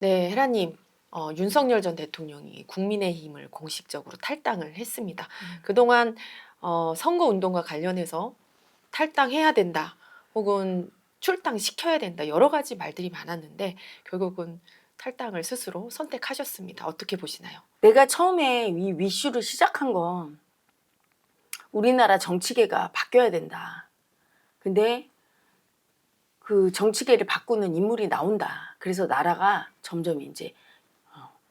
네, 헤라님, 윤석열 전 대통령이 국민의힘을 공식적으로 탈당을 했습니다. 그동안 선거운동과 관련해서 탈당해야 된다, 혹은 출당시켜야 된다, 여러 가지 말들이 많았는데 결국은 탈당을 스스로 선택하셨습니다. 어떻게 보시나요? 내가 처음에 이 위슈를 시작한 건 우리나라 정치계가 바뀌어야 된다. 근데 그 정치계를 바꾸는 인물이 나온다. 그래서 나라가 점점 이제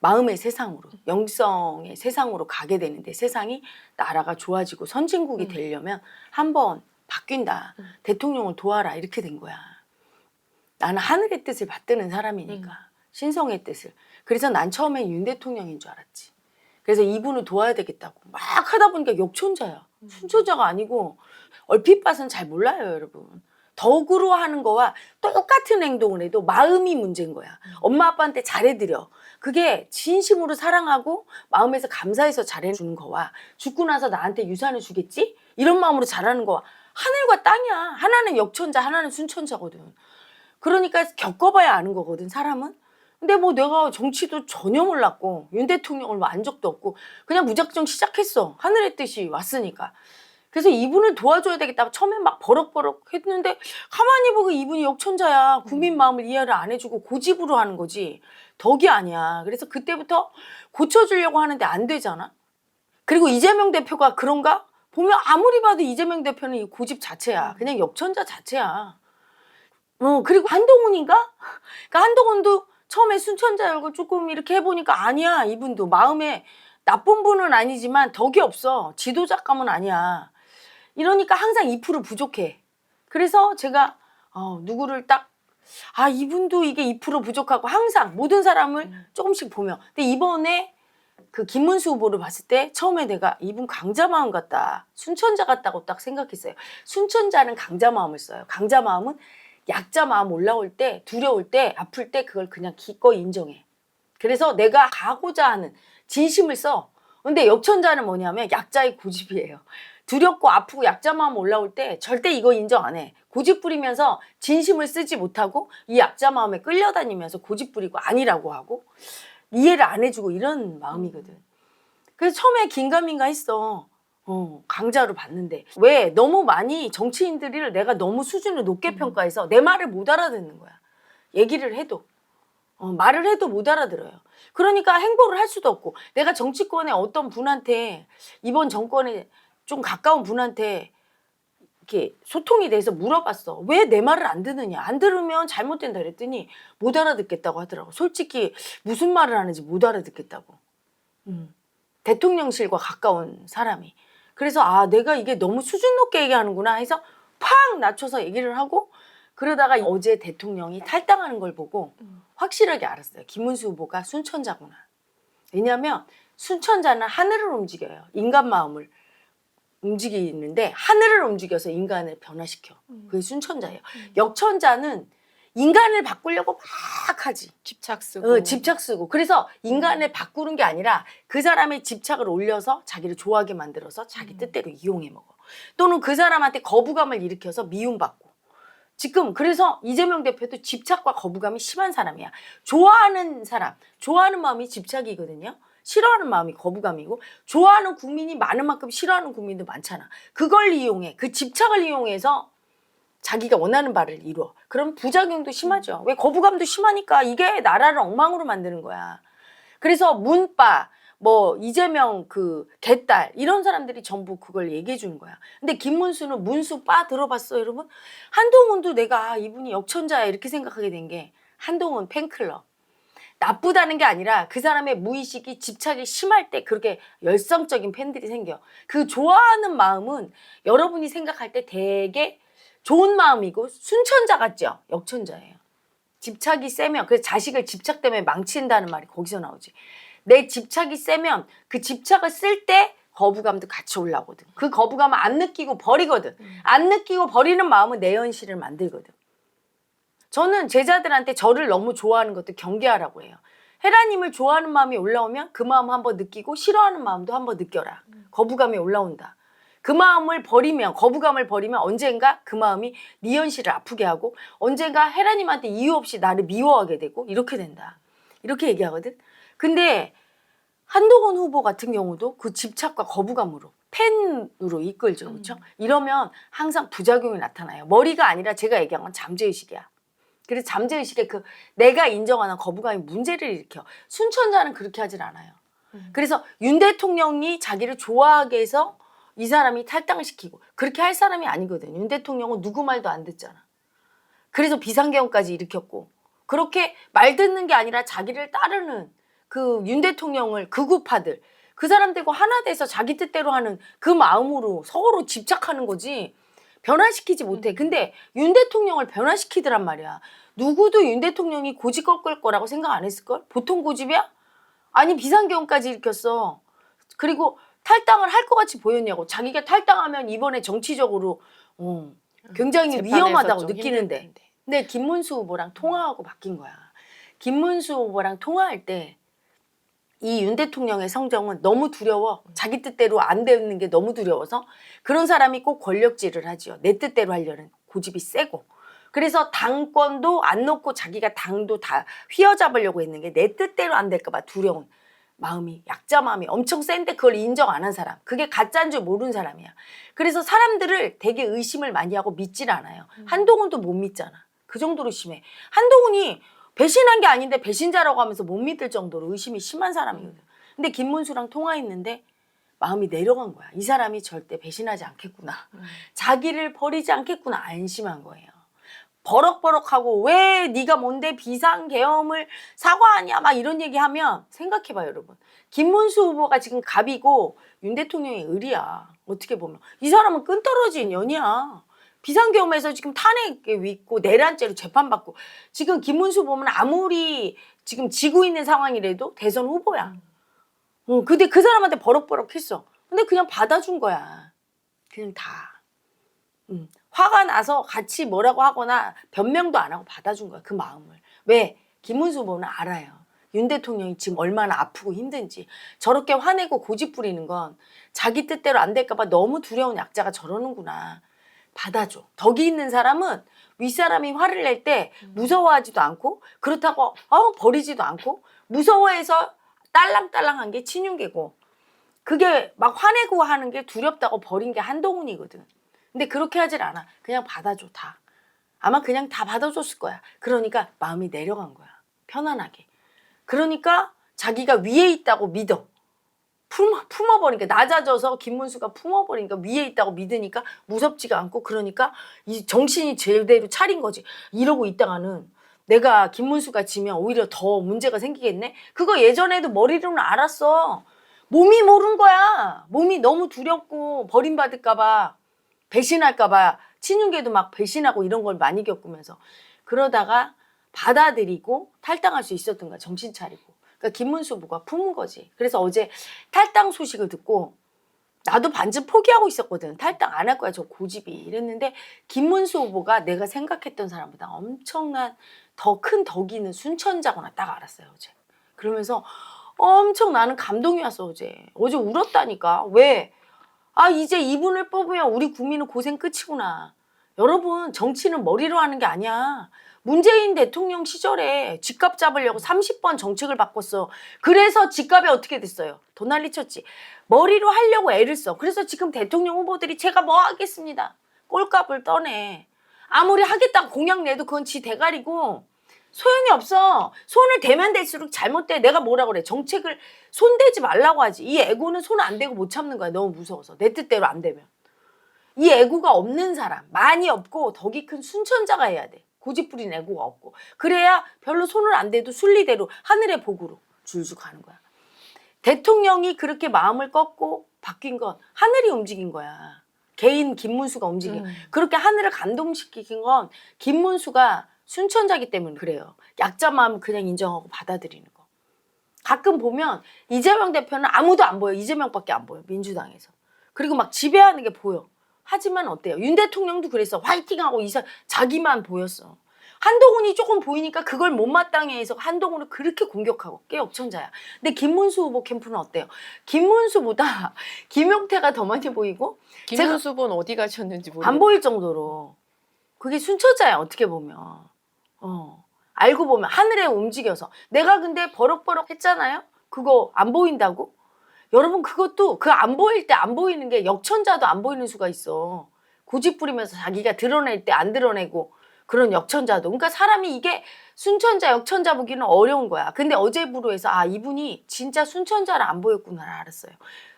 마음의 세상으로, 영성의 세상으로 가게 되는데, 세상이 나라가 좋아지고 선진국이 되려면 한번 바뀐다. 대통령을 도와라. 이렇게 된 거야. 나는 하늘의 뜻을 받드는 사람이니까. 신성의 뜻을. 그래서 난 처음엔 윤 대통령인 줄 알았지. 그래서 이분을 도와야 되겠다고 막 하다 보니까 역천자야. 순천자가 아니고, 얼핏 봐서는 잘 몰라요, 여러분. 덕으로 하는 거와 똑같은 행동을 해도 마음이 문제인 거야. 엄마 아빠한테 잘해드려. 그게 진심으로 사랑하고 마음에서 감사해서 잘해주는 거와, 죽고 나서 나한테 유산을 주겠지? 이런 마음으로 잘하는 거와 하늘과 땅이야. 하나는 역천자, 하나는 순천자거든. 그러니까 겪어봐야 아는 거거든, 사람은. 근데 뭐 내가 정치도 전혀 몰랐고 윤 대통령을 뭐 안 적도 없고 그냥 무작정 시작했어. 하늘의 뜻이 왔으니까. 그래서 이분을 도와줘야 되겠다. 처음에 막 버럭버럭 했는데 가만히 보고 이분이 역천자야. 국민 마음을 이해를 안 해주고 고집으로 하는 거지. 덕이 아니야. 그래서 그때부터 고쳐주려고 하는데 안 되잖아. 그리고 이재명 대표가 그런가? 보면 아무리 봐도 이재명 대표는 이 고집 자체야. 그냥 역천자 자체야. 그리고 한동훈인가? 그러니까 한동훈도 처음에 순천자열고 조금 이렇게 해보니까 아니야. 이분도 마음에 나쁜 분은 아니지만 덕이 없어. 지도자감은 아니야. 이러니까 항상 2% 부족해. 그래서 제가 누구를 딱 이분도 이게 2% 부족하고 항상 모든 사람을 조금씩 보며, 근데 이번에 그 김문수 후보를 봤을 때 처음에 내가 이분 강자 마음 같다, 순천자 같다고 딱 생각했어요. 순천자는 강자 마음을 써요. 강자 마음은 약자 마음 올라올 때, 두려울 때, 아플 때 그걸 그냥 기꺼이 인정해. 그래서 내가 가고자 하는 진심을 써. 근데 역천자는 뭐냐면 약자의 고집이에요. 두렵고 아프고 약자 마음 올라올 때 절대 이거 인정 안 해. 고집 부리면서 진심을 쓰지 못하고 이 약자 마음에 끌려다니면서 고집 부리고 아니라고 하고 이해를 안 해주고 이런 마음이거든. 그래서 처음에 긴가민가 했어. 강자로 봤는데 왜 너무 많이 정치인들을 내가 너무 수준을 높게 평가해서 내 말을 못 알아듣는 거야. 얘기를 해도 말을 해도 못 알아들어요. 그러니까 행보를 할 수도 없고, 내가 정치권에 어떤 분한테, 이번 정권에 좀 가까운 분한테 이렇게 소통이 돼서 물어봤어. 왜 내 말을 안 듣느냐? 안 들으면 잘못된다 그랬더니 못 알아듣겠다고 하더라고. 솔직히 무슨 말을 하는지 못 알아듣겠다고. 대통령실과 가까운 사람이. 그래서 내가 이게 너무 수준 높게 얘기하는구나 해서 팍 낮춰서 얘기를 하고, 그러다가 어제 대통령이 탈당하는 걸 보고 확실하게 알았어요. 김문수 후보가 순천자구나. 왜냐하면 순천자는 하늘을 움직여요. 인간 마음을 움직이는데 하늘을 움직여서 인간을 변화시켜. 그게 순천자예요. 역천자는 인간을 바꾸려고 막 하지. 집착 쓰고. 집착 쓰고. 그래서 인간을 바꾸는 게 아니라 그 사람의 집착을 올려서 자기를 좋아하게 만들어서 자기 뜻대로 이용해 먹어. 또는 그 사람한테 거부감을 일으켜서 미움받고. 지금 그래서 이재명 대표도 집착과 거부감이 심한 사람이야. 좋아하는 사람, 좋아하는 마음이 집착이거든요. 싫어하는 마음이 거부감이고, 좋아하는 국민이 많은 만큼 싫어하는 국민도 많잖아. 그걸 이용해, 그 집착을 이용해서 자기가 원하는 바를 이루어. 그럼 부작용도 심하죠. 왜? 거부감도 심하니까 이게 나라를 엉망으로 만드는 거야. 그래서 문빠, 이재명 개딸 이런 사람들이 전부 그걸 얘기해 주는 거야. 근데 김문수는 문수 빠 들어봤어, 여러분? 한동훈도 내가 이분이 역천자야 이렇게 생각하게 된 게, 한동훈 팬클럽. 나쁘다는 게 아니라 그 사람의 무의식이 집착이 심할 때 그렇게 열성적인 팬들이 생겨. 그 좋아하는 마음은 여러분이 생각할 때 되게 좋은 마음이고 순천자 같죠? 역천자예요. 집착이 세면, 그래서 자식을 집착 때문에 망친다는 말이 거기서 나오지. 내 집착이 세면 그 집착을 쓸 때 거부감도 같이 올라오거든. 그 거부감을 안 느끼고 버리거든. 안 느끼고 버리는 마음은 내 현실을 만들거든. 저는 제자들한테 저를 너무 좋아하는 것도 경계하라고 해요. 헤라님을 좋아하는 마음이 올라오면 그 마음 한번 느끼고 싫어하는 마음도 한번 느껴라. 거부감이 올라온다. 그 마음을 버리면, 거부감을 버리면 언젠가 그 마음이 네 현실을 아프게 하고 언젠가 헤라님한테 이유 없이 나를 미워하게 되고 이렇게 된다. 이렇게 얘기하거든. 근데 한동훈 후보 같은 경우도 그 집착과 거부감으로 팬으로 이끌죠. 그렇죠? 이러면 항상 부작용이 나타나요. 머리가 아니라 제가 얘기한 건 잠재의식이야. 그래서 잠재의식에 그 내가 인정하는 거부감이 문제를 일으켜. 순천자는 그렇게 하질 않아요. 그래서 윤 대통령이 자기를 좋아하게 해서 이 사람이 탈당을 시키고 그렇게 할 사람이 아니거든. 윤 대통령은 누구 말도 안 듣잖아. 그래서 비상계엄까지 일으켰고 그렇게 말 듣는 게 아니라 자기를 따르는 그 윤 대통령을 극우파들 그 사람들과 하나 돼서 자기 뜻대로 하는 그 마음으로 서로 집착하는 거지 변화시키지 못해. 근데 윤 대통령을 변화시키더란 말이야. 누구도 윤 대통령이 고집 꺾을 거라고 생각 안 했을걸? 보통 고집이야? 아니 비상계엄까지 일으켰어. 그리고 탈당을 할 것 같이 보였냐고. 자기가 탈당하면 이번에 정치적으로 굉장히 재판에서 위험하다고 좀 느끼는데 힘들 텐데. 근데 김문수 후보랑 통화하고 바뀐 거야. 김문수 후보랑 통화할 때 이 윤 대통령의 성정은 너무 두려워. 자기 뜻대로 안 되는 게 너무 두려워서 그런 사람이 꼭 권력질을 하지요. 내 뜻대로 하려는 고집이 세고. 그래서 당권도 안 놓고 자기가 당도 다 휘어잡으려고 했는 게 내 뜻대로 안 될까 봐 두려운 마음이 약자 마음이 엄청 센데 그걸 인정 안 한 사람. 그게 가짜인 줄 모르는 사람이야. 그래서 사람들을 되게 의심을 많이 하고 믿질 않아요. 한동훈도 못 믿잖아. 그 정도로 심해. 한동훈이 배신한 게 아닌데 배신자라고 하면서 못 믿을 정도로 의심이 심한 사람이거든. 근데 김문수랑 통화했는데 마음이 내려간 거야. 이 사람이 절대 배신하지 않겠구나. 자기를 버리지 않겠구나. 안심한 거예요. 버럭버럭하고 왜 네가 뭔데 비상계엄을 사과하냐 막 이런 얘기하면 생각해봐요 여러분. 김문수 후보가 지금 갑이고 윤 대통령이 을이야. 어떻게 보면 이 사람은 끈떨어진 년이야. 비상계엄에서 지금 탄핵에 있고 내란죄로 재판받고 지금 김문수 보면 아무리 지금 지고 있는 상황이라도 대선 후보야. 근데 그 사람한테 버럭버럭 했어. 근데 그냥 받아준 거야. 그냥 다. 화가 나서 같이 뭐라고 하거나 변명도 안 하고 받아준 거야. 그 마음을. 왜? 김문수 후보는 알아요. 윤 대통령이 지금 얼마나 아프고 힘든지. 저렇게 화내고 고집 부리는 건 자기 뜻대로 안 될까 봐 너무 두려운 약자가 저러는구나. 받아줘. 덕이 있는 사람은 윗사람이 화를 낼 때 무서워하지도 않고 그렇다고 버리지도 않고 무서워해서 딸랑딸랑한 게 친윤계고 그게 막 화내고 하는 게 두렵다고 버린 게 한동훈이거든. 근데 그렇게 하질 않아. 그냥 받아줘 다. 아마 그냥 다 받아줬을 거야. 그러니까 마음이 내려간 거야. 편안하게. 그러니까 자기가 위에 있다고 믿어. 품어버리니까 낮아져서 김문수가 품어버리니까 위에 있다고 믿으니까 무섭지가 않고 그러니까 이 정신이 제대로 차린 거지. 이러고 있다가는 내가 김문수가 지면 오히려 더 문제가 생기겠네. 그거 예전에도 머리로는 알았어. 몸이 모른 거야. 몸이 너무 두렵고 버림받을까 봐 배신할까 봐 친윤계도 막 배신하고 이런 걸 많이 겪으면서 그러다가 받아들이고 탈당할 수 있었던 거야. 정신 차리고. 그러니까 김문수 후보가 품은 거지. 그래서 어제 탈당 소식을 듣고 나도 반쯤 포기하고 있었거든. 탈당 안 할 거야. 저 고집이. 이랬는데 김문수 후보가 내가 생각했던 사람보다 엄청난 더 큰 덕이 있는 순천자구나 딱 알았어요. 어제. 그러면서 엄청 나는 감동이 왔어. 어제 울었다니까. 왜? 이제 이분을 뽑으면 우리 국민은 고생 끝이구나. 여러분 정치는 머리로 하는 게 아니야. 문재인 대통령 시절에 집값 잡으려고 30번 정책을 바꿨어. 그래서 집값이 어떻게 됐어요? 돈 난리 쳤지. 머리로 하려고 애를 써. 그래서 지금 대통령 후보들이 제가 뭐 하겠습니다. 꼴값을 떠내. 아무리 하겠다고 공약 내도 그건 지 대가리고 소용이 없어. 손을 대면 될수록 잘못돼. 내가 뭐라 그래. 정책을 손대지 말라고 하지. 이 애고는 손 안 대고 못 참는 거야. 너무 무서워서. 내 뜻대로 안 되면. 이 애고가 없는 사람. 많이 없고 덕이 큰 순천자가 해야 돼. 고집 부린 애고가 없고. 그래야 별로 손을 안 대도 순리대로 하늘의 복으로 줄줄 가는 거야. 대통령이 그렇게 마음을 꺾고 바뀐 건 하늘이 움직인 거야. 개인 김문수가 움직인. 그렇게 하늘을 감동시킨 건 김문수가 순천자기 때문에 그래요. 약자 마음 그냥 인정하고 받아들이는 거. 가끔 보면 이재명 대표는 아무도 안 보여. 이재명밖에 안 보여. 민주당에서. 그리고 막 지배하는 게 보여. 하지만 어때요? 윤 대통령도 그랬어. 화이팅하고 자기만 보였어. 한동훈이 조금 보이니까 그걸 못마땅해 해서 한동훈을 그렇게 공격하고 깨역천자야. 근데 김문수 후보 캠프는 어때요? 김문수보다 김용태가 더 많이 보이고 김문수 후보는 어디 가셨는지 모르겠어요. 안 보일 정도로 그게 순천자야 어떻게 보면. 알고 보면 하늘에 움직여서. 내가 근데 버럭버럭 했잖아요. 그거 안 보인다고? 여러분 그것도 그 안 보일 때 안 보이는 게 역천자도 안 보이는 수가 있어. 고집 부리면서 자기가 드러낼 때 안 드러내고 그런 역천자도. 그러니까 사람이 이게 순천자 역천자 보기는 어려운 거야. 근데 어제부로 해서 아 이분이 진짜 순천자를 안 보였구나 알았어요.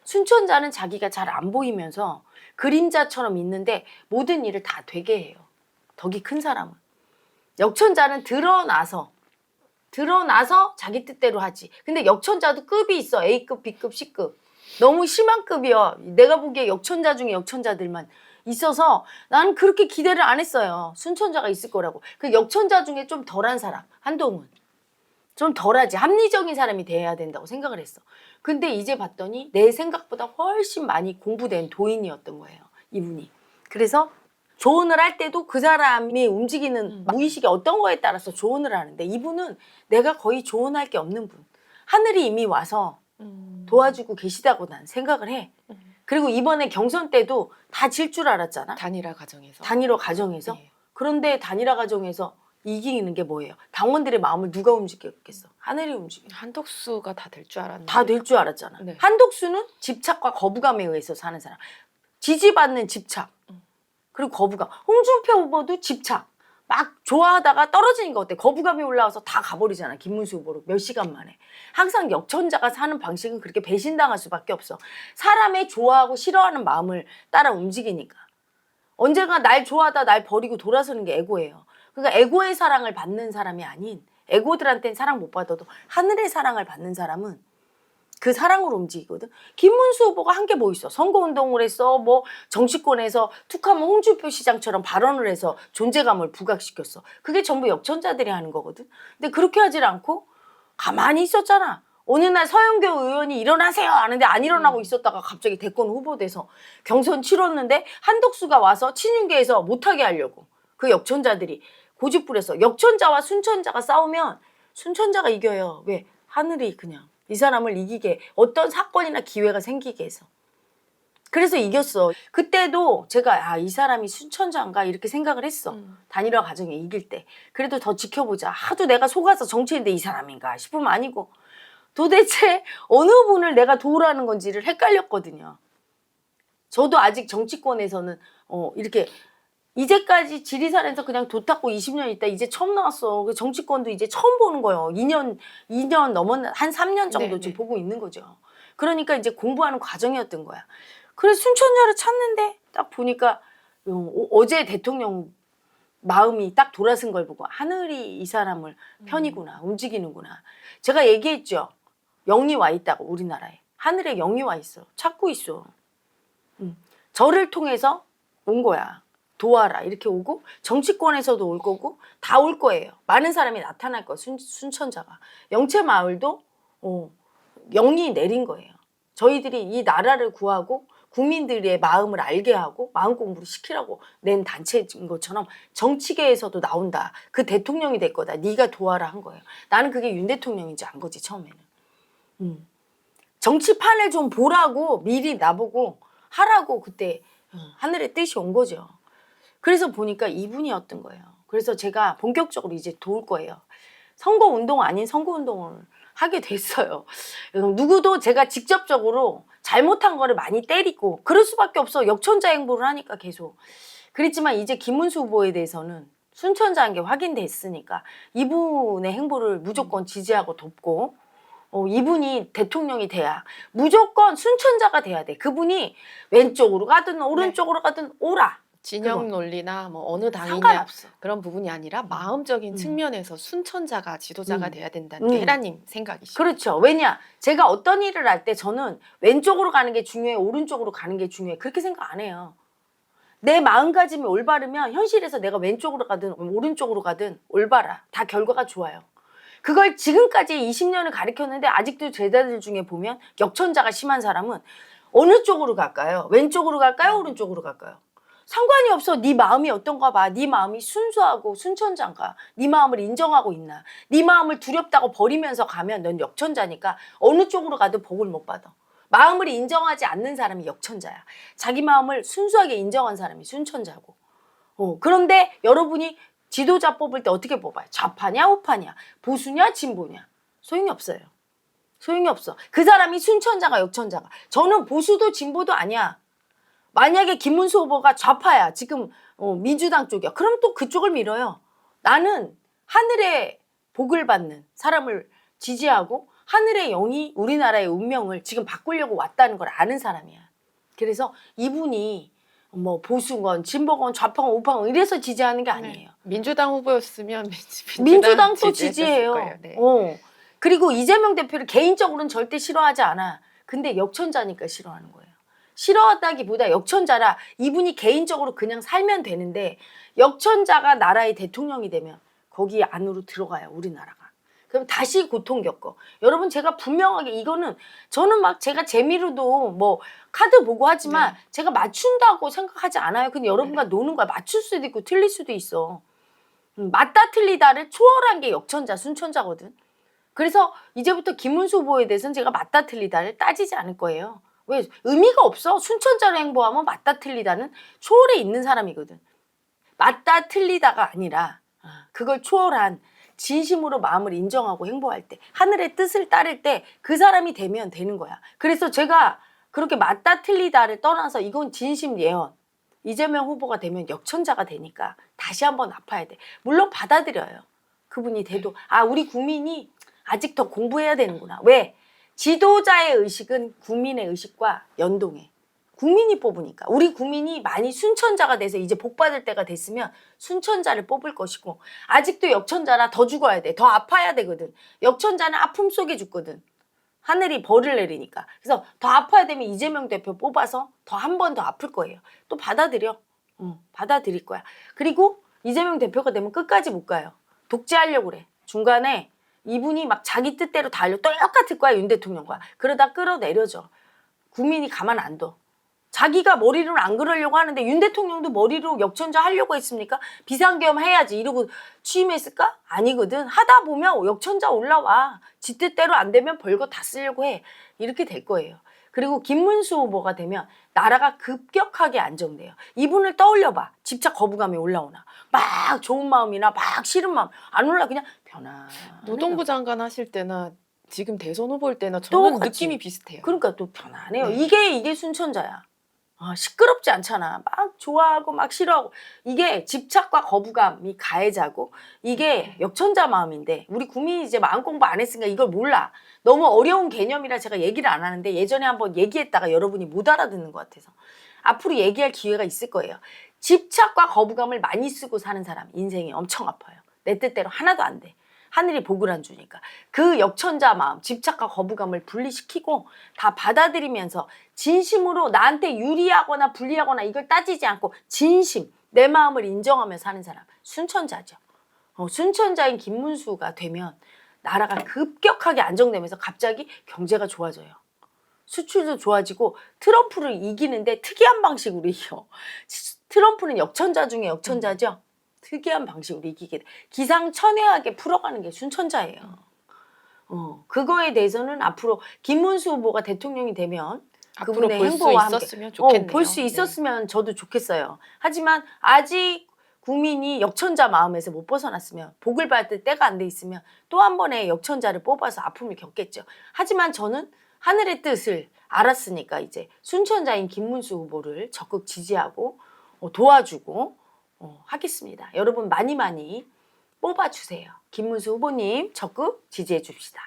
순천자는 자기가 잘 안 보이면서 그림자처럼 있는데 모든 일을 다 되게 해요. 덕이 큰 사람은. 역천자는 드러나서 자기 뜻대로 하지. 근데 역천자도 급이 있어. A급, B급, C급. 너무 심한 급이요. 내가 보기에 역천자 중에 역천자들만 있어서 나는 그렇게 기대를 안 했어요. 순천자가 있을 거라고. 그 역천자 중에 좀 덜한 사람, 한동훈. 좀 덜하지. 합리적인 사람이 돼야 된다고 생각을 했어. 근데 이제 봤더니 내 생각보다 훨씬 많이 공부된 도인이었던 거예요. 이분이. 그래서 조언을 할 때도 그 사람이 움직이는 무의식이 어떤 거에 따라서 조언을 하는데 이분은 내가 거의 조언할 게 없는 분. 하늘이 이미 와서 도와주고 계시다고 난 생각을 해. 그리고 이번에 경선 때도 다 질 줄 알았잖아. 단일화 과정에서. 단일화 과정에서. 네. 그런데 단일화 과정에서 이기는 게 뭐예요? 당원들의 마음을 누가 움직였겠어? 하늘이 움직여. 한덕수가 다 될 줄 알았는데. 다 될 줄 알았잖아. 네. 한독수는 집착과 거부감에 의해서 사는 사람. 지지받는 집착. 그리고 거부감. 홍준표 후보도 집착. 막 좋아하다가 떨어지는 거 어때? 거부감이 올라와서 다 가버리잖아. 김문수 후보로 몇 시간 만에. 항상 역천자가 사는 방식은 그렇게 배신당할 수밖에 없어. 사람의 좋아하고 싫어하는 마음을 따라 움직이니까. 언젠가 날 좋아하다 날 버리고 돌아서는 게 에고예요. 그러니까 에고의 사랑을 받는 사람이 아닌 에고들한테는 사랑 못 받아도 하늘의 사랑을 받는 사람은 그 사랑으로 움직이거든. 김문수 후보가 한 게 뭐 있어? 선거운동을 했어. 뭐 정치권에서 툭하면 홍준표 시장처럼 발언을 해서 존재감을 부각시켰어. 그게 전부 역천자들이 하는 거거든. 근데 그렇게 하질 않고 가만히 있었잖아. 어느 날 서영교 의원이 일어나세요 하는데 안 일어나고 있었다가 갑자기 대권 후보 돼서 경선 치렀는데 한덕수가 와서 친윤계에서 못하게 하려고. 그 역천자들이 고집 부려서 역천자와 순천자가 싸우면 순천자가 이겨요. 왜? 하늘이 그냥 이 사람을 이기게 어떤 사건이나 기회가 생기게 해서. 그래서 이겼어. 그때도 제가 이 사람이 순천자인가 이렇게 생각을 했어. 단일화 과정에 이길 때. 그래도 더 지켜보자. 하도 내가 속아서 정치인데 이 사람인가 싶으면 아니고 도대체 어느 분을 내가 도우라는 건지를 헷갈렸거든요. 저도 아직 정치권에서는 이렇게 이제까지 지리산에서 그냥 도 닦고 20년 있다 이제 처음 나왔어. 그 정치권도 이제 처음 보는 거예요. 2년 넘은 한 3년 정도 지금 보고 있는 거죠. 그러니까 이제 공부하는 과정이었던 거야. 그래서 순천자를 찾는데 딱 보니까 어제 대통령 마음이 딱 돌아선 걸 보고 하늘이 이 사람을 편이구나 움직이는구나. 제가 얘기했죠. 영이 와 있다고 우리나라에. 하늘에 영이 와 있어. 찾고 있어. 저를 통해서 온 거야. 도와라 이렇게 오고 정치권에서도 올 거고 다 올 거예요. 많은 사람이 나타날 거예요. 순천자가. 영채마을도 영이 내린 거예요. 저희들이 이 나라를 구하고 국민들의 마음을 알게 하고 마음 공부를 시키라고 낸 단체인 것처럼 정치계에서도 나온다. 그 대통령이 될 거다. 네가 도와라 한 거예요. 나는 그게 윤 대통령인지 안 거지 처음에는. 정치판을 좀 보라고 미리 나보고 하라고 그때 하늘의 뜻이 온 거죠. 그래서 보니까 이분이었던 거예요. 그래서 제가 본격적으로 이제 도울 거예요. 선거운동 아닌 선거운동을 하게 됐어요. 누구도 제가 직접적으로 잘못한 거를 많이 때리고 그럴 수밖에 없어. 역천자 행보를 하니까 계속. 그랬지만 이제 김문수 후보에 대해서는 순천자인 게 확인됐으니까 이분의 행보를 무조건 지지하고 돕고 이분이 대통령이 돼야 무조건 순천자가 돼야 돼. 그분이 왼쪽으로 가든 오른쪽으로 가든 오라. 진영 논리나 뭐 어느 당이냐 상관없어. 그런 부분이 아니라 마음적인 측면에서 순천자가 지도자가 돼야 된다는 게 음. 헤라님 생각이시죠. 그렇죠. 왜냐? 제가 어떤 일을 할 때 저는 왼쪽으로 가는 게 중요해, 오른쪽으로 가는 게 중요해. 그렇게 생각 안 해요. 내 마음가짐이 올바르면 현실에서 내가 왼쪽으로 가든 오른쪽으로 가든 올바라. 다 결과가 좋아요. 그걸 지금까지 20년을 가르쳤는데 아직도 제자들 중에 보면 역천자가 심한 사람은 어느 쪽으로 갈까요? 왼쪽으로 갈까요? 오른쪽으로 갈까요? 상관이 없어. 네 마음이 어떤가 봐. 네 마음이 순수하고 순천자인가. 네 마음을 인정하고 있나. 네 마음을 두렵다고 버리면서 가면 넌 역천자니까 어느 쪽으로 가도 복을 못 받아. 마음을 인정하지 않는 사람이 역천자야. 자기 마음을 순수하게 인정한 사람이 순천자고. 그런데 여러분이 지도자 뽑을 때 어떻게 뽑아요? 좌파냐 우파냐 보수냐 진보냐 소용이 없어요. 소용이 없어. 그 사람이 순천자가 역천자가. 저는 보수도 진보도 아니야. 만약에 김문수 후보가 좌파야. 지금 민주당 쪽이야. 그럼 또 그쪽을 밀어요. 나는 하늘의 복을 받는 사람을 지지하고 하늘의 영이 우리나라의 운명을 지금 바꾸려고 왔다는 걸 아는 사람이야. 그래서 이분이 뭐 보수건 진보건 좌파건 우파건 이래서 지지하는 게 아니에요. 민주당 후보였으면 민주당도 지지했을 지지해요. 거예요. 네. 그리고 이재명 대표를 개인적으로는 절대 싫어하지 않아. 근데 역천자니까 싫어하는 거예요. 싫어하다기보다 역천자라 이분이 개인적으로 그냥 살면 되는데 역천자가 나라의 대통령이 되면 거기 안으로 들어가요. 우리나라가. 그럼 다시 고통 겪어. 여러분 제가 분명하게 이거는 저는 막 제가 재미로도 뭐 카드 보고 하지만 제가 맞춘다고 생각하지 않아요. 근데 여러분과 노는 거야. 맞출 수도 있고 틀릴 수도 있어. 맞다 틀리다를 초월한 게 역천자 순천자거든. 그래서 이제부터 김문수 후보에 대해서는 제가 맞다 틀리다를 따지지 않을 거예요. 왜? 의미가 없어. 순천자로 행보하면 맞다 틀리다는 초월에 있는 사람이거든. 맞다 틀리다가 아니라 그걸 초월한 진심으로 마음을 인정하고 행보할 때 하늘의 뜻을 따를 때 그 사람이 되면 되는 거야. 그래서 제가 그렇게 맞다 틀리다를 떠나서 이건 진심 예언. 이재명 후보가 되면 역천자가 되니까 다시 한번 아파야 돼. 물론 받아들여요. 그분이 돼도 우리 국민이 아직 더 공부해야 되는구나. 왜? 지도자의 의식은 국민의 의식과 연동해. 국민이 뽑으니까. 우리 국민이 많이 순천자가 돼서 이제 복받을 때가 됐으면 순천자를 뽑을 것이고 아직도 역천자라 더 죽어야 돼. 더 아파야 되거든. 역천자는 아픔 속에 죽거든. 하늘이 벌을 내리니까. 그래서 더 아파야 되면 이재명 대표 뽑아서 더 한 번 더 아플 거예요. 또 받아들여. 받아들일 거야. 그리고 이재명 대표가 되면 끝까지 못 가요. 독재하려고 그래. 중간에 이분이 막 자기 뜻대로 다 하려고 똑같을 거야. 윤 대통령과. 그러다 끌어내려져. 국민이 가만 안 둬. 자기가 머리로 안 그러려고 하는데 윤 대통령도 머리로 역천자 하려고 했습니까? 비상계엄 해야지 이러고 취임했을까? 아니거든. 하다 보면 역천자 올라와. 지 뜻대로 안 되면 벌거 다 쓰려고 해. 이렇게 될 거예요. 그리고 김문수 후보가 되면 나라가 급격하게 안정돼요. 이분을 떠올려봐. 집착 거부감이 올라오나. 막 좋은 마음이나 막 싫은 마음 안 올라. 그냥 편안해. 노동부 장관 하실 때나 지금 대선 후보일 때나 저는 똑같이. 느낌이 비슷해요. 그러니까 또 편안해요. 네. 이게 순천자야. 시끄럽지 않잖아. 막 좋아하고 막 싫어하고. 이게 집착과 거부감이 가해자고 이게 역천자 마음인데 우리 국민이 이제 마음 공부 안 했으니까 이걸 몰라. 너무 어려운 개념이라 제가 얘기를 안 하는데 예전에 한번 얘기했다가 여러분이 못 알아듣는 것 같아서 앞으로 얘기할 기회가 있을 거예요. 집착과 거부감을 많이 쓰고 사는 사람 인생이 엄청 아파요. 내 뜻대로 하나도 안 돼. 하늘이 복을 안 주니까. 그 역천자 마음, 집착과 거부감을 분리시키고 다 받아들이면서 진심으로 나한테 유리하거나 불리하거나 이걸 따지지 않고 진심, 내 마음을 인정하며 사는 사람, 순천자죠. 순천자인 김문수가 되면 나라가 급격하게 안정되면서 갑자기 경제가 좋아져요. 수출도 좋아지고 트럼프를 이기는데 특이한 방식으로 이겨. 트럼프는 역천자 중에 역천자죠. 특이한 방식으로 이기게 돼. 기상천외하게 풀어가는 게 순천자예요. 그거에 대해서는 앞으로 김문수 후보가 대통령이 되면 앞으로 그분의 볼 수 행보와 함께 있었으면 좋겠네요. 볼 수 있었으면 저도 좋겠어요. 하지만 아직 국민이 역천자 마음에서 못 벗어났으면 복을 받을 때가 안 돼 있으면 또 한 번의 역천자를 뽑아서 아픔을 겪겠죠. 하지만 저는 하늘의 뜻을 알았으니까 이제 순천자인 김문수 후보를 적극 지지하고 도와주고 하겠습니다. 여러분 많이 뽑아주세요. 김문수 후보님 적극 지지해 줍시다.